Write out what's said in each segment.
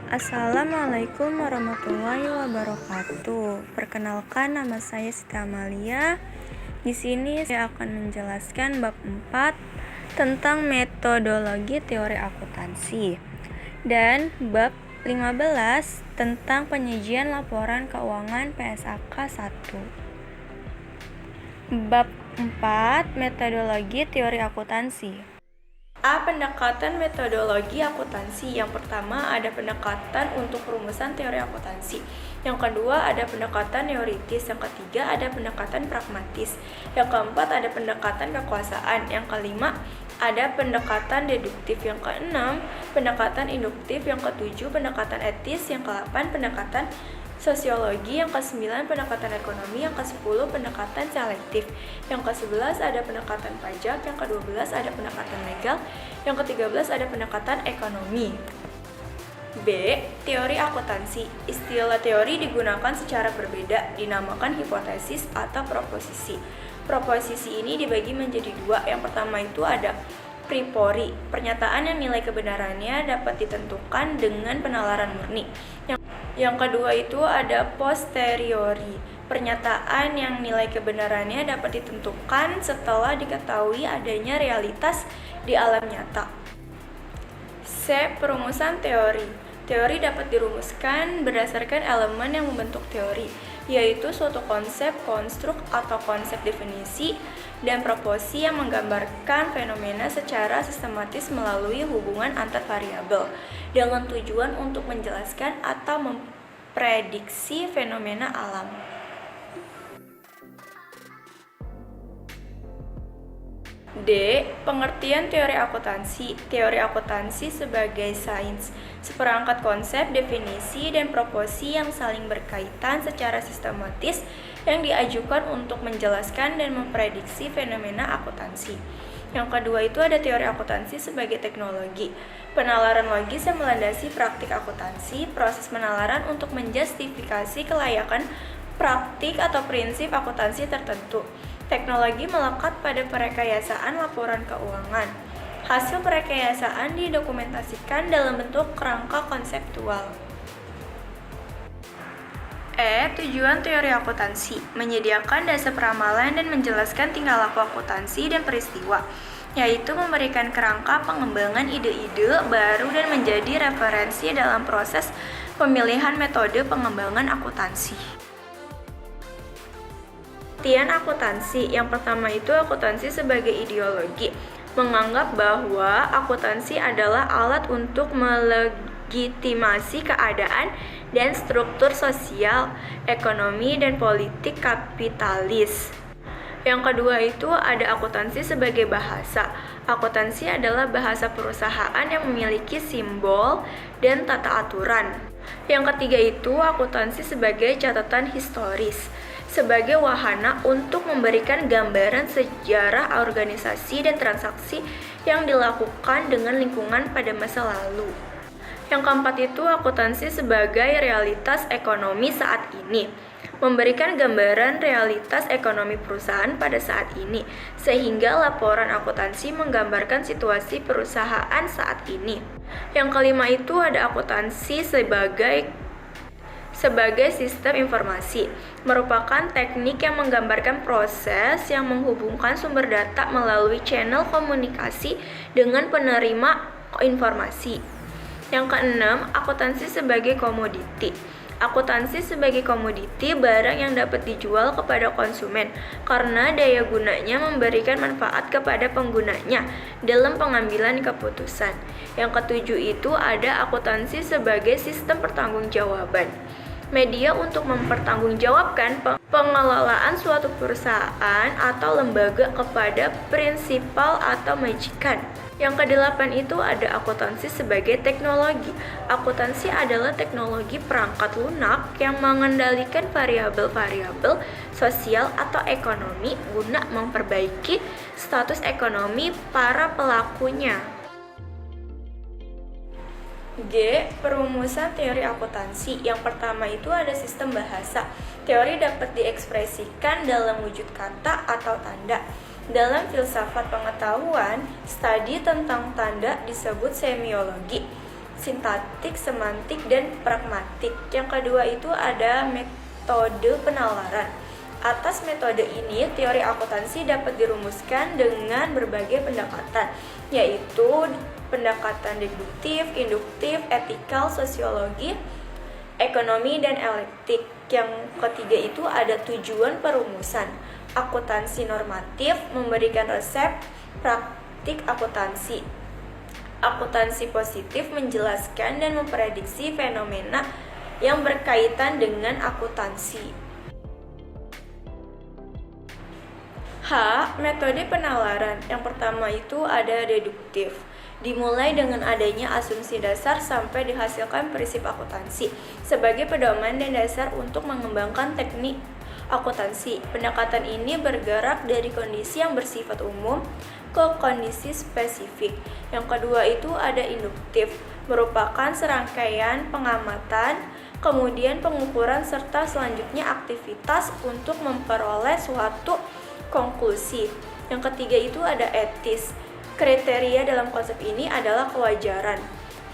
Assalamualaikum warahmatullahi wabarakatuh. Perkenalkan, nama saya Siti Amalia. Di sini saya akan menjelaskan bab 4 tentang metodologi teori akuntansi dan bab 15 tentang penyajian laporan keuangan PSAK 1. Bab 4 metodologi teori akuntansi. Pendekatan metodologi akuntansi. Yang pertama ada pendekatan untuk perumusan teori akuntansi. Yang kedua ada pendekatan teoritis. Yang ketiga ada pendekatan pragmatis. Yang keempat ada pendekatan kekuasaan. Yang kelima ada pendekatan deduktif. Yang keenam pendekatan induktif. Yang ketujuh pendekatan etis. Yang kedelapan pendekatan sosiologi. Yang ke-9 pendekatan ekonomi. Yang ke-10 pendekatan selektif. Yang ke-11 ada pendekatan pajak. Yang ke-12 ada pendekatan legal. Yang ke-13 ada pendekatan ekonomi. B. Teori akuntansi. Istilah teori digunakan secara berbeda, dinamakan hipotesis atau proposisi. Proposisi ini dibagi menjadi dua. Yang pertama itu ada priori, pernyataan yang nilai kebenarannya dapat ditentukan dengan penalaran murni. Yang kedua itu ada posteriori, pernyataan yang nilai kebenarannya dapat ditentukan setelah diketahui adanya realitas di alam nyata. C. Perumusan teori. Teori dapat dirumuskan berdasarkan elemen yang membentuk teori, yaitu suatu konsep, konstruk atau konsep definisi, dan proposi yang menggambarkan fenomena secara sistematis melalui hubungan antar variabel, dengan tujuan untuk menjelaskan atau memprediksi fenomena alam. D. Pengertian teori akuntansi. Teori akuntansi sebagai sains, seperangkat konsep, definisi, dan proposi yang saling berkaitan secara sistematis yang diajukan untuk menjelaskan dan memprediksi fenomena akuntansi. Yang kedua itu ada teori akuntansi sebagai teknologi, penalaran logis yang melandasi praktik akuntansi, proses penalaran untuk menjustifikasi kelayakan praktik atau prinsip akuntansi tertentu. Teknologi melekat pada perekayasaan laporan keuangan. Hasil perekayasaan didokumentasikan dalam bentuk kerangka konseptual. E. Tujuan teori akuntansi, menyediakan dasar peramalan dan menjelaskan tingkah laku akuntansi dan peristiwa, yaitu memberikan kerangka pengembangan ide-ide baru dan menjadi referensi dalam proses pemilihan metode pengembangan akuntansi. Pengertian akuntansi. Yang pertama itu akuntansi sebagai ideologi, menganggap bahwa akuntansi adalah alat untuk melegitimasi keadaan dan struktur sosial, ekonomi, dan politik kapitalis. Yang kedua itu ada akuntansi sebagai bahasa. Akuntansi adalah bahasa perusahaan yang memiliki simbol dan tata aturan. Yang ketiga itu akuntansi sebagai catatan historis, sebagai wahana untuk memberikan gambaran sejarah organisasi dan transaksi yang dilakukan dengan lingkungan pada masa lalu. Yang keempat itu akuntansi sebagai realitas ekonomi saat ini, memberikan gambaran realitas ekonomi perusahaan pada saat ini, sehingga laporan akuntansi menggambarkan situasi perusahaan saat ini. Yang kelima itu ada akuntansi sebagai sistem informasi, merupakan teknik yang menggambarkan proses yang menghubungkan sumber data melalui channel komunikasi dengan penerima informasi. Yang keenam, akuntansi sebagai komoditi. Akuntansi sebagai komoditi, barang yang dapat dijual kepada konsumen karena daya gunanya memberikan manfaat kepada penggunanya dalam pengambilan keputusan. Yang ketujuh itu ada akuntansi sebagai sistem pertanggungjawaban, Media untuk mempertanggungjawabkan pengelolaan suatu perusahaan atau lembaga kepada prinsipal atau majikan. Yang kedelapan itu ada akuntansi sebagai teknologi. Akuntansi adalah teknologi perangkat lunak yang mengendalikan variabel-variabel sosial atau ekonomi guna memperbaiki status ekonomi para pelakunya. G. Perumusan teori akuntansi. Yang pertama itu ada sistem bahasa. Teori dapat diekspresikan dalam wujud kata atau tanda. Dalam filsafat pengetahuan, studi tentang tanda disebut semiologi, sintaktik, semantik, dan pragmatik. Yang kedua itu ada metode penalaran. Atas metode ini, teori akuntansi dapat dirumuskan dengan berbagai pendekatan, yaitu pendekatan deduktif, induktif, etikal, sosiologi, ekonomi, dan elektik. Yang ketiga itu ada tujuan perumusan. Akuntansi normatif memberikan resep praktik akuntansi. Akuntansi positif menjelaskan dan memprediksi fenomena yang berkaitan dengan akuntansi. H. Metode penalaran. Yang pertama itu ada deduktif. Dimulai dengan adanya asumsi dasar sampai dihasilkan prinsip akuntansi sebagai pedoman dan dasar untuk mengembangkan teknik akuntansi. Pendekatan ini bergerak dari kondisi yang bersifat umum ke kondisi spesifik. Yang kedua itu ada induktif, merupakan serangkaian pengamatan, kemudian pengukuran serta selanjutnya aktivitas untuk memperoleh suatu konklusi. Yang ketiga itu ada etis. Kriteria dalam konsep ini adalah kewajaran,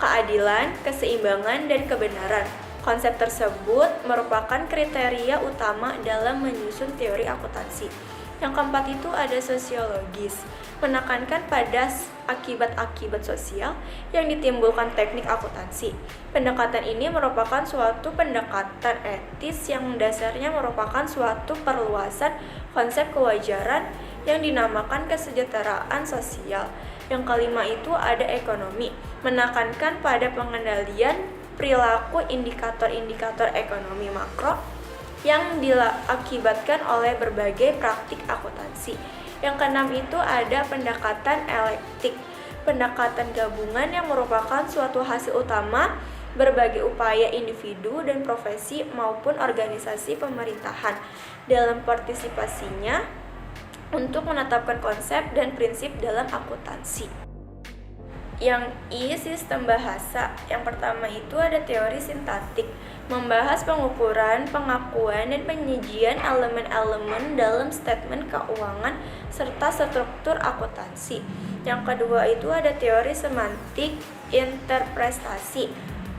keadilan, keseimbangan, dan kebenaran. Konsep tersebut merupakan kriteria utama dalam menyusun teori akuntansi. Yang keempat itu ada sosiologis, menekankan pada akibat-akibat sosial yang ditimbulkan teknik akuntansi. Pendekatan ini merupakan suatu pendekatan etis yang dasarnya merupakan suatu perluasan konsep kewajaran yang dinamakan kesejahteraan sosial. Yang kelima itu ada ekonomi, menekankan pada pengendalian perilaku indikator-indikator ekonomi makro yang diakibatkan oleh berbagai praktik akuntansi. Yang keenam itu ada pendekatan elektik, pendekatan gabungan yang merupakan suatu hasil utama berbagai upaya individu dan profesi maupun organisasi pemerintahan dalam partisipasinya untuk menetapkan konsep dan prinsip dalam akuntansi. Yang I, sistem bahasa. Yang pertama itu ada teori sintaktik, membahas pengukuran, pengakuan, dan penyajian elemen-elemen dalam statement keuangan serta struktur akuntansi. Yang kedua itu ada teori semantik interpretasi,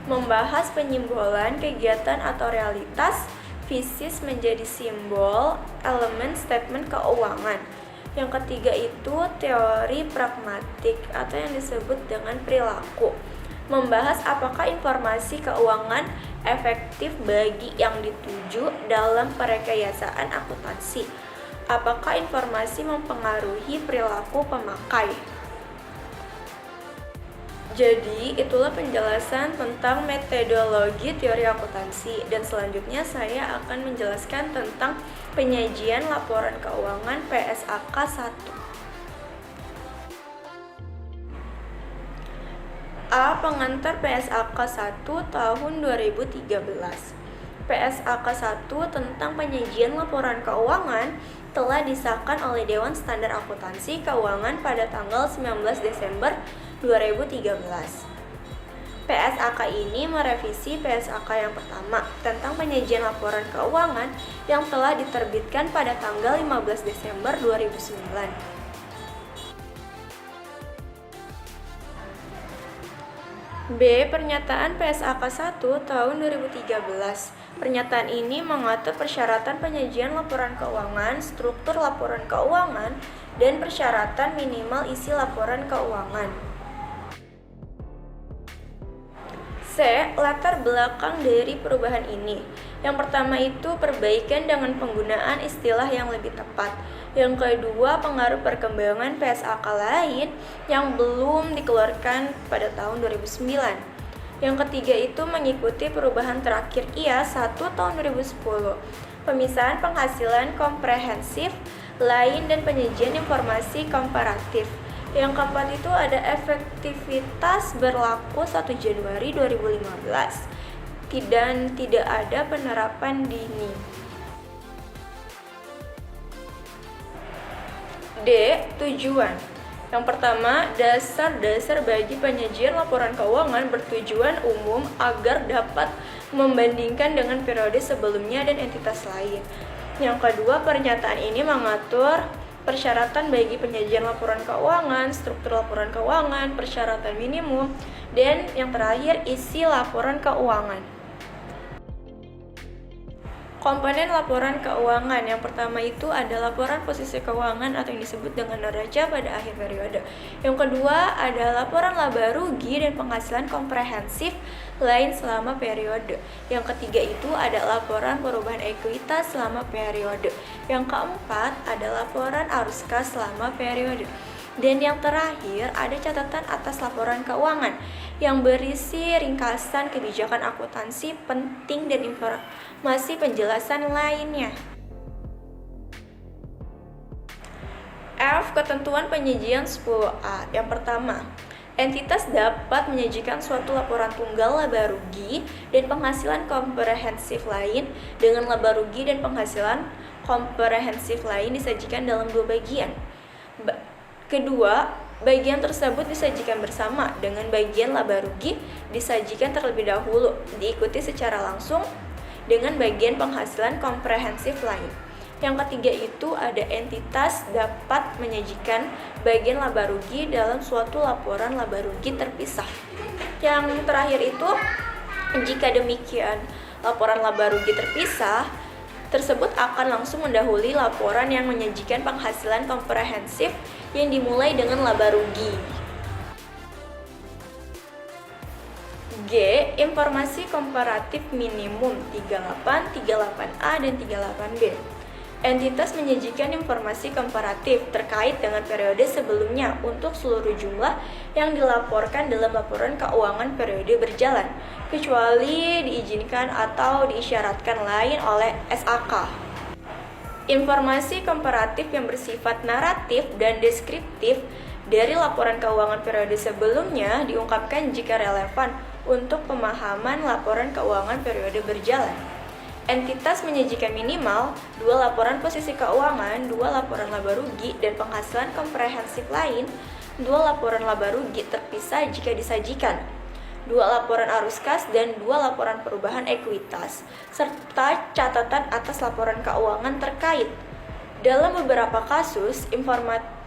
membahas penyimbolan kegiatan atau realitas fisis menjadi simbol elemen statement keuangan. Yang ketiga itu teori pragmatik atau yang disebut dengan perilaku, membahas apakah informasi keuangan efektif bagi yang dituju dalam perekayasaan akuntansi, apakah informasi mempengaruhi perilaku pemakai. Jadi, itulah penjelasan tentang metodologi teori akuntansi, dan selanjutnya saya akan menjelaskan tentang penyajian laporan keuangan PSAK 1. A. Pengantar PSAK 1 tahun 2013. PSAK 1 tentang penyajian laporan keuangan telah disahkan oleh Dewan Standar Akuntansi Keuangan pada tanggal 19 Desember 2013. PSAK ini merevisi PSAK yang pertama tentang penyajian laporan keuangan yang telah diterbitkan pada tanggal 15 Desember 2009. B. Pernyataan PSAK 1 tahun 2013. Pernyataan ini mengatur persyaratan penyajian laporan keuangan, struktur laporan keuangan, dan persyaratan minimal isi laporan keuangan. C. Latar belakang dari perubahan ini. Yang pertama itu perbaikan dengan penggunaan istilah yang lebih tepat. Yang kedua, pengaruh perkembangan PSAK lain yang belum dikeluarkan pada tahun 2009. Yang ketiga itu mengikuti perubahan terakhir IAS 1 tahun 2010. Pemisahan penghasilan komprehensif lain dan penyajian informasi komparatif. Yang keempat itu ada efektivitas berlaku 1 Januari 2015 dan tidak ada penerapan dini. D. Tujuan. Yang pertama, dasar-dasar bagi penyajian laporan keuangan bertujuan umum agar dapat membandingkan dengan periode sebelumnya dan entitas lain. Yang kedua, pernyataan ini mengatur persyaratan bagi penyajian laporan keuangan, struktur laporan keuangan, persyaratan minimum, dan yang terakhir, isi laporan keuangan. Komponen laporan keuangan yang pertama itu ada laporan posisi keuangan atau yang disebut dengan neraca pada akhir periode. Yang kedua ada laporan laba rugi dan penghasilan komprehensif lain selama periode. Yang ketiga itu ada laporan perubahan ekuitas selama periode. Yang keempat ada laporan arus kas selama periode. Dan yang terakhir ada catatan atas laporan keuangan yang berisi ringkasan kebijakan akuntansi penting dan informasi penjelasan lainnya. F. Ketentuan penyajian 10A. Yang pertama, entitas dapat menyajikan suatu laporan tunggal laba rugi dan penghasilan komprehensif lain dengan laba rugi dan penghasilan komprehensif lain disajikan dalam 2 bagian. Kedua, bagian tersebut disajikan bersama dengan bagian laba rugi disajikan terlebih dahulu, diikuti secara langsung dengan bagian penghasilan komprehensif lain. Yang ketiga itu ada entitas dapat menyajikan bagian laba rugi dalam suatu laporan laba rugi terpisah. Yang terakhir itu, jika demikian laporan laba rugi terpisah tersebut akan langsung mendahului laporan yang menyajikan penghasilan komprehensif yang dimulai dengan laba rugi. G. Informasi komparatif minimum 38, 38A, dan 38B. Entitas menyajikan informasi komparatif terkait dengan periode sebelumnya untuk seluruh jumlah yang dilaporkan dalam laporan keuangan periode berjalan, kecuali diizinkan atau diisyaratkan lain oleh SAK. Informasi komparatif yang bersifat naratif dan deskriptif dari laporan keuangan periode sebelumnya diungkapkan jika relevan untuk pemahaman laporan keuangan periode berjalan. Entitas menyajikan minimal 2 laporan posisi keuangan, 2 laporan laba rugi dan penghasilan komprehensif lain, 2 laporan laba rugi terpisah jika disajikan, 2 laporan arus kas dan 2 laporan perubahan ekuitas, serta catatan atas laporan keuangan terkait. Dalam beberapa kasus, informasi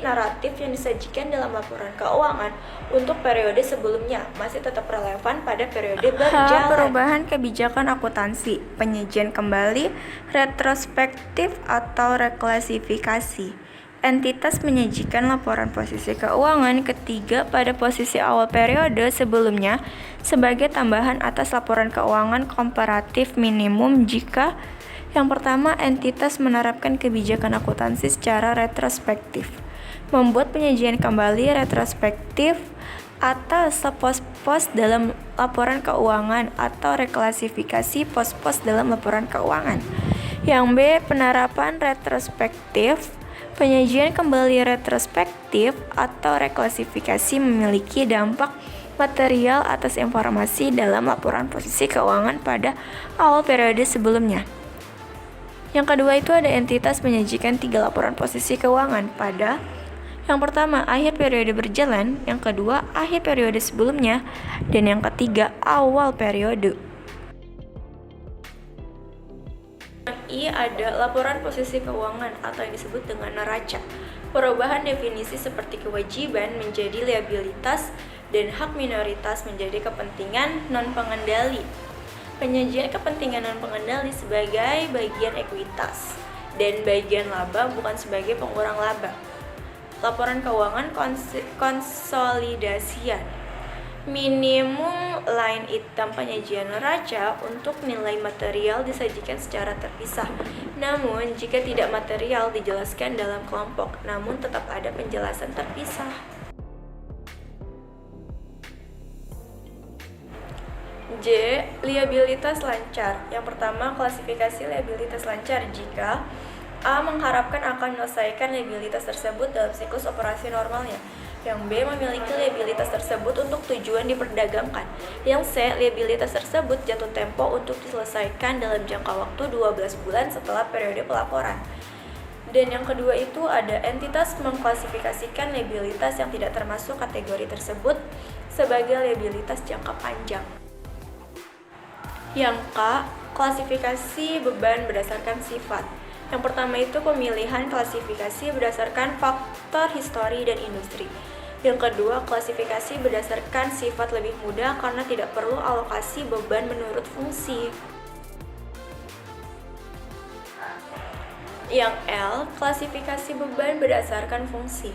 naratif yang disajikan dalam laporan keuangan untuk periode sebelumnya masih tetap relevan pada periode berjalan. Perubahan kebijakan akuntansi, penyajian kembali, retrospektif atau reklasifikasi. Entitas menyajikan laporan posisi keuangan ketiga pada posisi awal periode sebelumnya sebagai tambahan atas laporan keuangan komparatif minimum jika yang pertama, entitas menerapkan kebijakan akuntansi secara retrospektif, membuat penyajian kembali retrospektif atas pos-pos dalam laporan keuangan atau reklasifikasi pos-pos dalam laporan keuangan. Yang B, penerapan retrospektif. Penyajian kembali retrospektif atau reklasifikasi memiliki dampak material atas informasi dalam laporan posisi keuangan pada awal periode sebelumnya. Yang kedua itu ada entitas menyajikan 3 laporan posisi keuangan pada yang pertama akhir periode berjalan, yang kedua akhir periode sebelumnya, dan yang ketiga awal periode. I ada laporan posisi keuangan atau yang disebut dengan neraca. Perubahan definisi seperti kewajiban menjadi liabilitas dan hak minoritas menjadi kepentingan non-pengendali. Penyajian kepentingan non-pengendali sebagai bagian ekuitas dan bagian laba bukan sebagai pengurang laba. Laporan keuangan konsolidasian. Minimum line item penyajian neraca untuk nilai material disajikan secara terpisah. Namun, jika tidak material dijelaskan dalam kelompok, namun tetap ada penjelasan terpisah. J. Liabilitas lancar. Yang pertama, klasifikasi liabilitas lancar jika A. mengharapkan akan menyelesaikan liabilitas tersebut dalam siklus operasi normalnya. Yang B. memiliki liabilitas tersebut untuk tujuan diperdagangkan. Yang C. liabilitas tersebut jatuh tempo untuk diselesaikan dalam jangka waktu 12 bulan setelah periode pelaporan. Dan yang kedua itu ada entitas mengklasifikasikan liabilitas yang tidak termasuk kategori tersebut sebagai liabilitas jangka panjang. Yang K. klasifikasi beban berdasarkan sifat. Yang pertama itu pemilihan klasifikasi berdasarkan faktor histori dan industri. Yang kedua, klasifikasi berdasarkan sifat lebih mudah karena tidak perlu alokasi beban menurut fungsi. Yang L, klasifikasi beban berdasarkan fungsi.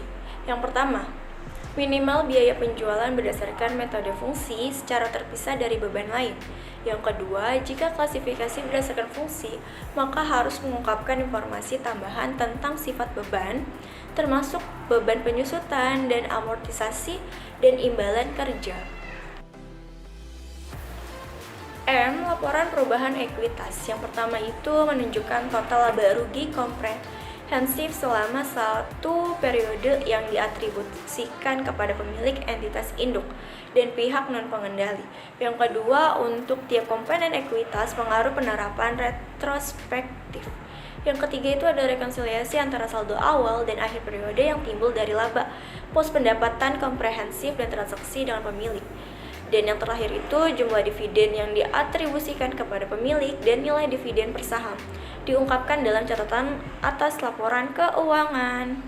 Yang pertama, minimal biaya penjualan berdasarkan metode fungsi secara terpisah dari beban lain. Yang kedua, jika klasifikasi berdasarkan fungsi, maka harus mengungkapkan informasi tambahan tentang sifat beban, termasuk beban penyusutan dan amortisasi dan imbalan kerja. M. Laporan perubahan ekuitas. Yang pertama itu menunjukkan total laba rugi komprehensif selama satu periode yang diatribusikan kepada pemilik entitas induk dan pihak non-pengendali. Yang kedua, untuk tiap komponen ekuitas pengaruh penerapan retrospektif. Yang ketiga itu ada rekonsiliasi antara saldo awal dan akhir periode yang timbul dari laba, pos pendapatan komprehensif dan transaksi dengan pemilik. Dan yang terakhir itu jumlah dividen yang diatribusikan kepada pemilik dan nilai dividen per saham diungkapkan dalam catatan atas laporan keuangan.